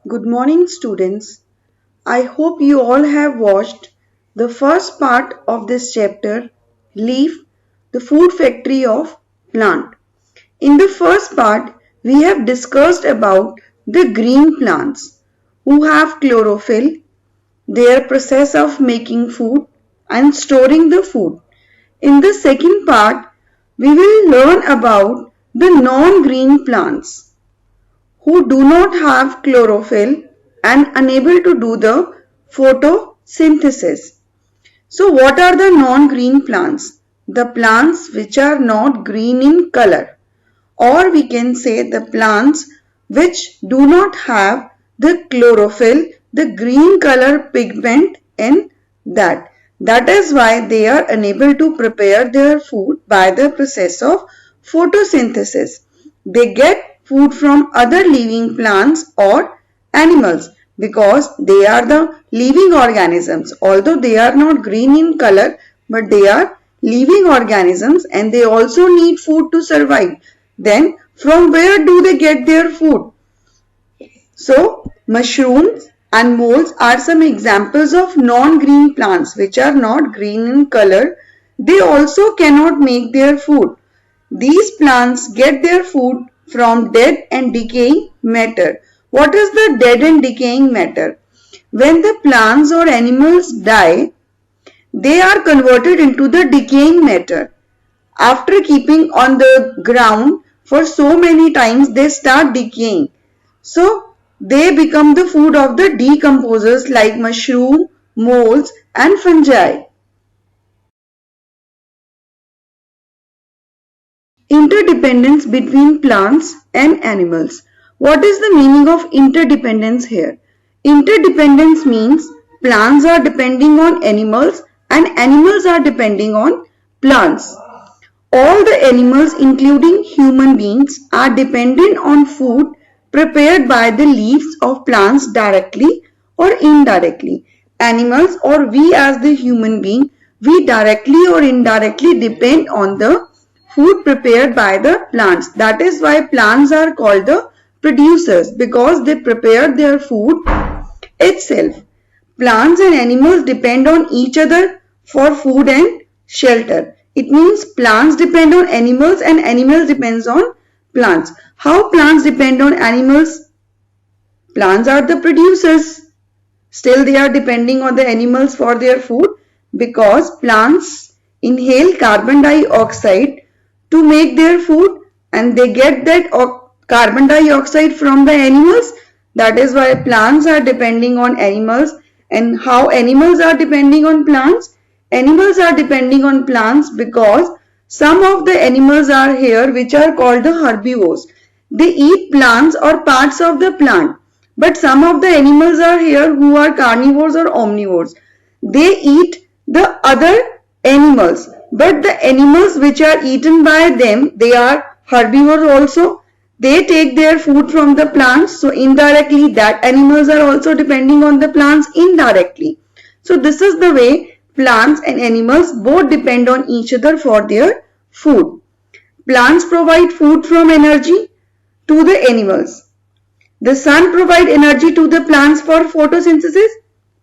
Good morning, students. I hope you all have watched the first part of this chapter, Leaf, the Food Factory of Plant. In the first part, we have discussed about the green plants who have chlorophyll, their process of making food and storing the food. In the second part, we will learn about the non-green plants who do not have chlorophyll and unable to do the photosynthesis. So what are the non-green plants? The plants which are not green in color, or we can say the plants which do not have the chlorophyll, the green color pigment in that. That is why they are unable to prepare their food by the process of photosynthesis. They get food from other living plants or animals because they are the living organisms. Although they are not green in color, but they are living organisms and they also need food to survive. Then from where do they get their food? So mushrooms and moles are some examples of non-green plants which are not green in color. They also cannot make their food. These plants get their food from dead and decaying matter. What is the dead and decaying matter? When the plants or animals die, they are converted into the decaying matter. After keeping on the ground for so many times, they start decaying. So they become the food of the decomposers like mushroom, molds and fungi. Interdependence between plants and animals. What is the meaning of interdependence here? Interdependence means plants are depending on animals and animals are depending on plants. All the animals, including human beings, are dependent on food prepared by the leaves of plants directly or indirectly. Animals or we as the human being, we directly or indirectly depend on the food prepared by the plants. That is why plants are called the producers because they prepare their food itself. Plants and animals depend on each other for food and shelter. It means plants depend on animals and animals depends on plants. How plants depend on animals? Plants are the producers. Still they are depending on the animals for their food because plants inhale carbon dioxide to make their food and they get that carbon dioxide from the animals. That is why plants are depending on animals. And how animals are depending on plants? Animals are depending on plants because some of the animals are here which are called the herbivores. They eat plants or parts of the plant. But some of the animals are here who are carnivores or omnivores. They eat the other animals. But the animals which are eaten by them, they are herbivores also. They take their food from the plants. So indirectly that animals are also depending on the plants indirectly. So this is the way plants and animals both depend on each other for their food. Plants provide food from energy to the animals. The sun provides energy to the plants for photosynthesis.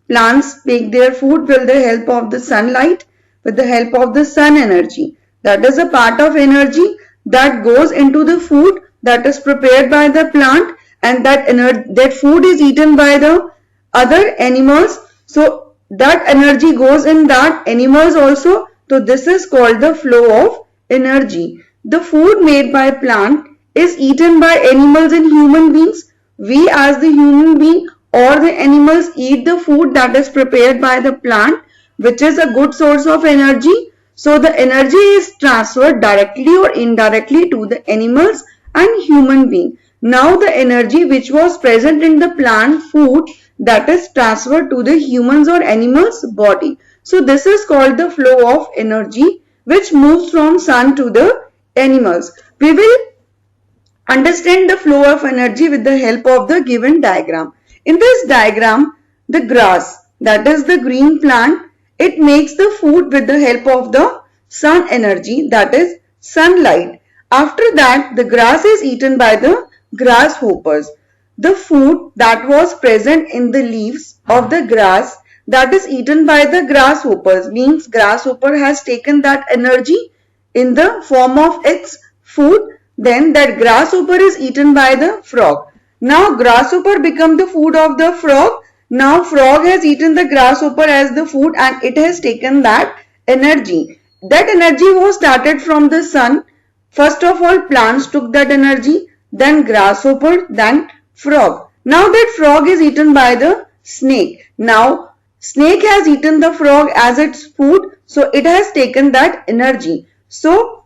Plants make their food with the help of the sunlight, with the help of the sun energy. That is a part of energy that goes into the food that is prepared by the plant and that food is eaten by the other animals. So that energy goes in that animals also. So this is called the flow of energy. The food made by plant is eaten by animals and human beings. We as the human being or the animals eat the food that is prepared by the plant, which is a good source of energy. So the energy is transferred directly or indirectly to the animals and human being. Now the energy which was present in the plant food that is transferred to the humans or animals body. So this is called the flow of energy which moves from sun to the animals. We will understand the flow of energy with the help of the given diagram. In this diagram, the grass, that is the green plant, it makes the food with the help of the sun energy, that is sunlight. After that, the grass is eaten by the grasshoppers. the food that was present in the leaves of the grass that is eaten by the grasshoppers, means grasshopper has taken that energy in the form of its food, then that grasshopper is eaten by the frog. Now grasshopper become the food of the frog. Now frog has eaten the grasshopper as the food and it has taken that energy. That energy was started from the sun. First of all, plants took that energy, then grasshopper, then frog. Now that frog is eaten by the snake. Now snake has eaten the frog as its food, so it has taken that energy. So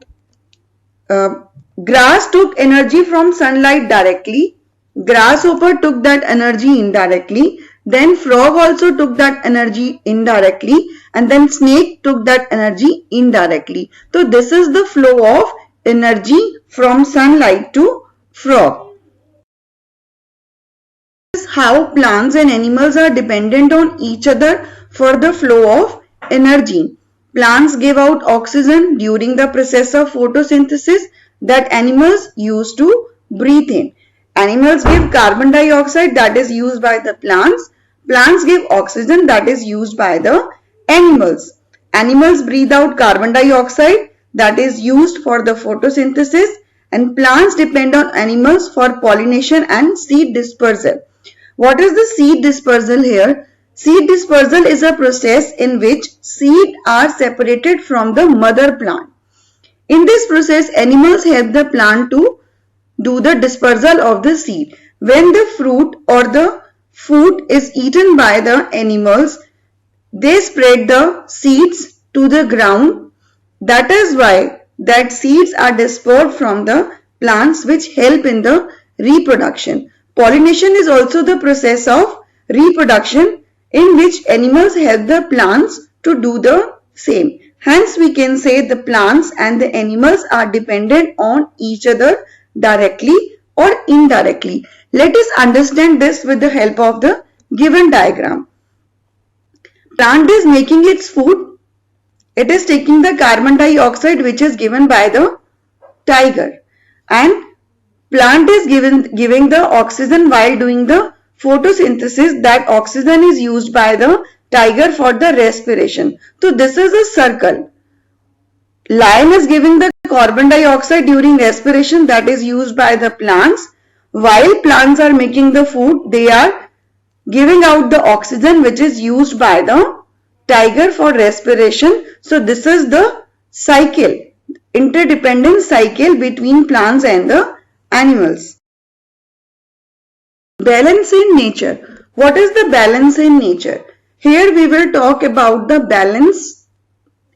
grass took energy from sunlight directly, grasshopper took that energy indirectly, then frog also took that energy indirectly, and then snake took that energy indirectly. So this is the flow of energy from sunlight to frog. This is how plants and animals are dependent on each other for the flow of energy. Plants give out oxygen during the process of photosynthesis that animals use to breathe in. Animals give carbon dioxide that is used by the plants. Plants give oxygen that is used by the animals. Animals breathe out carbon dioxide that is used for the photosynthesis, and plants depend on animals for pollination and seed dispersal. What is the seed dispersal here? Seed dispersal is a process in which seeds are separated from the mother plant. In this process, animals help the plant to do the dispersal of the seed. When the fruit or the food is eaten by the animals, they spread the seeds to the ground. That is why that seeds are dispersed from the plants, which help in the reproduction. Pollination is also the process of reproduction in which animals help the plants to do the same. Hence, we can say the plants and the animals are dependent on each other directly or indirectly. Let us understand this with the help of the given diagram. Plant is making its food. It is taking the carbon dioxide which is given by the tiger, and plant is giving the oxygen while doing the photosynthesis. That oxygen is used by the tiger for the respiration. So this is a circle. Lion is giving the carbon dioxide during respiration that is used by the plants. While plants are making the food, they are giving out the oxygen which is used by the tiger for respiration. So this is the cycle, interdependent cycle between plants and the animals. Balance in nature. What is the balance in nature? Here we will talk about the balance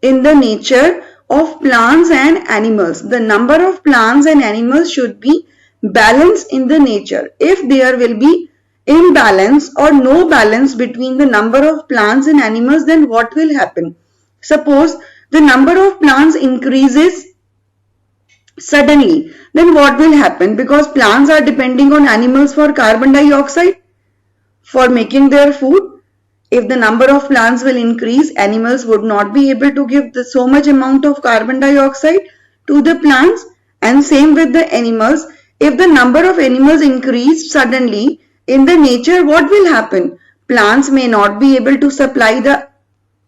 in the nature of plants and animals. The number of plants and animals should be balanced in the nature. If there will be imbalance or no balance between the number of plants and animals, then what will happen? Suppose the number of plants increases suddenly, then what will happen? Because plants are depending on animals for carbon dioxide for making their food. If the number of plants will increase, animals would not be able to give so much amount of carbon dioxide to the plants, and same with the animals. If the number of animals increase suddenly in the nature, what will happen? Plants may not be able to supply the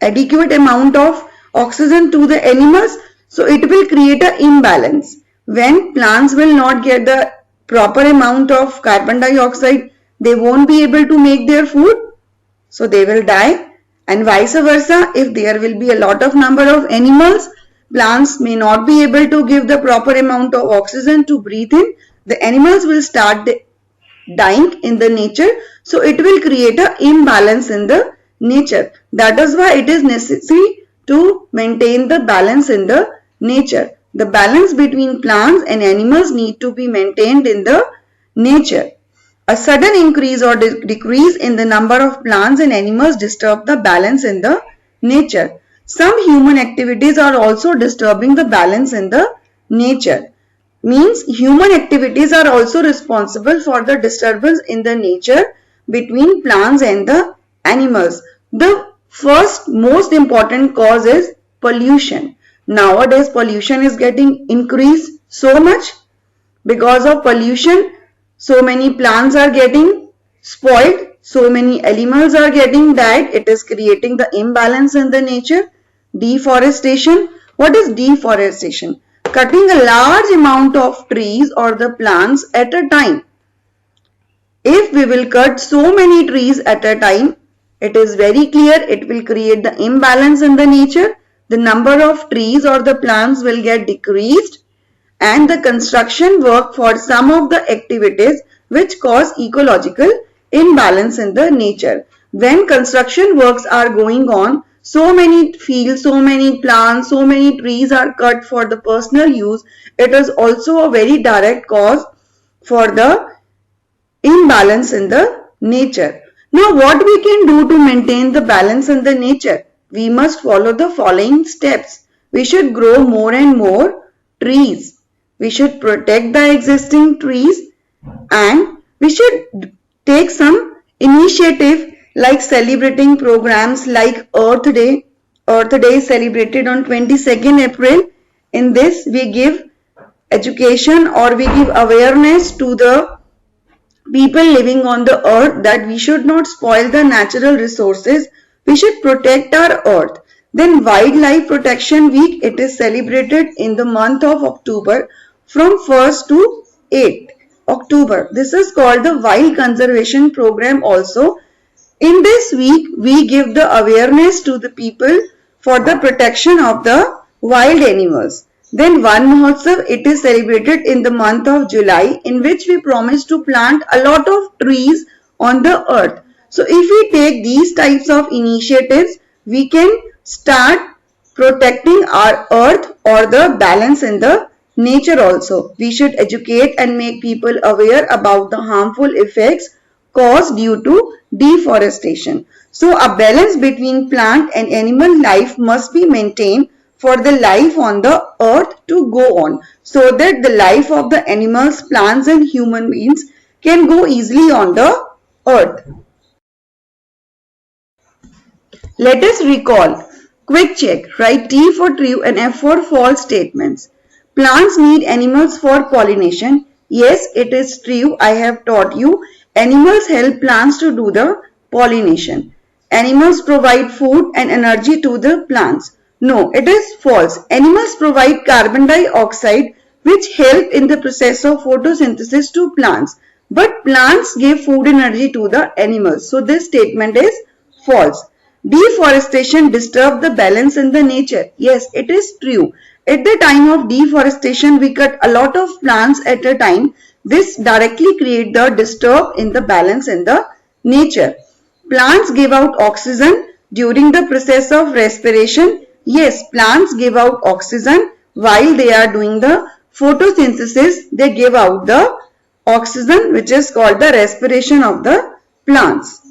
adequate amount of oxygen to the animals, so it will create an imbalance. When plants will not get the proper amount of carbon dioxide, they won't be able to make their food, so they will die. And vice versa, if there will be a lot of number of animals, plants may not be able to give the proper amount of oxygen to breathe in, the animals will start dying in the nature, so it will create an imbalance in the nature. That is why it is necessary to maintain the balance in the nature. The balance between plants and animals need to be maintained in the nature. A sudden increase or decrease in the number of plants and animals disturb the balance in the nature. Some human activities are also disturbing the balance in the nature. Means human activities are also responsible for the disturbance in the nature between plants and the animals. The first most important cause is pollution. Nowadays pollution is getting increased so much. Because of pollution, so many plants are getting spoiled, so many animals are getting died. It is creating the imbalance in the nature. Deforestation. What is deforestation? Cutting a large amount of trees or the plants at a time. If we will cut so many trees at a time, it is very clear it will create the imbalance in the nature. The number of trees or the plants will get decreased, and the construction work for some of the activities which cause ecological imbalance in the nature. When construction works are going on, so many fields, so many plants, so many trees are cut for the personal use. It is also a very direct cause for the imbalance in the nature. Now what we can do to maintain the balance in the nature? We must follow the following steps. We should grow more and more trees. We should protect the existing trees, and we should take some initiative like celebrating programs like Earth Day. Earth Day is celebrated on 22nd April. In this we give education or we give awareness to the people living on the earth that we should not spoil the natural resources. We should protect our earth. Then Wildlife Protection Week, it is celebrated in the month of October from 1st to 8th October. This is called the Wild Conservation Program also. In this week, we give the awareness to the people for the protection of the wild animals. Then Van Mahotsav, it is celebrated in the month of July, in which we promise to plant a lot of trees on the earth. So if we take these types of initiatives, we can start protecting our earth or the balance in the nature also. We should educate and make people aware about the harmful effects caused due to deforestation. So a balance between plant and animal life must be maintained for the life on the earth to go on, so that the life of the animals, plants and human beings can go easily on the earth. Let us recall. Quick check. Write T for true and F for false statements. Plants need animals for pollination. Yes, it is true. I have taught you. Animals help plants to do the pollination. Animals provide food and energy to the plants. No, it is false. Animals provide carbon dioxide which help in the process of photosynthesis to plants. But plants give food energy to the animals. So this statement is false. Deforestation disturbs the balance in the nature. Yes, it is true. At the time of deforestation, we cut a lot of plants at a time. This directly creates the disturb in the balance in the nature. Plants give out oxygen during the process of respiration. Yes, plants give out oxygen while they are doing the photosynthesis. They give out the oxygen which is called the respiration of the plants.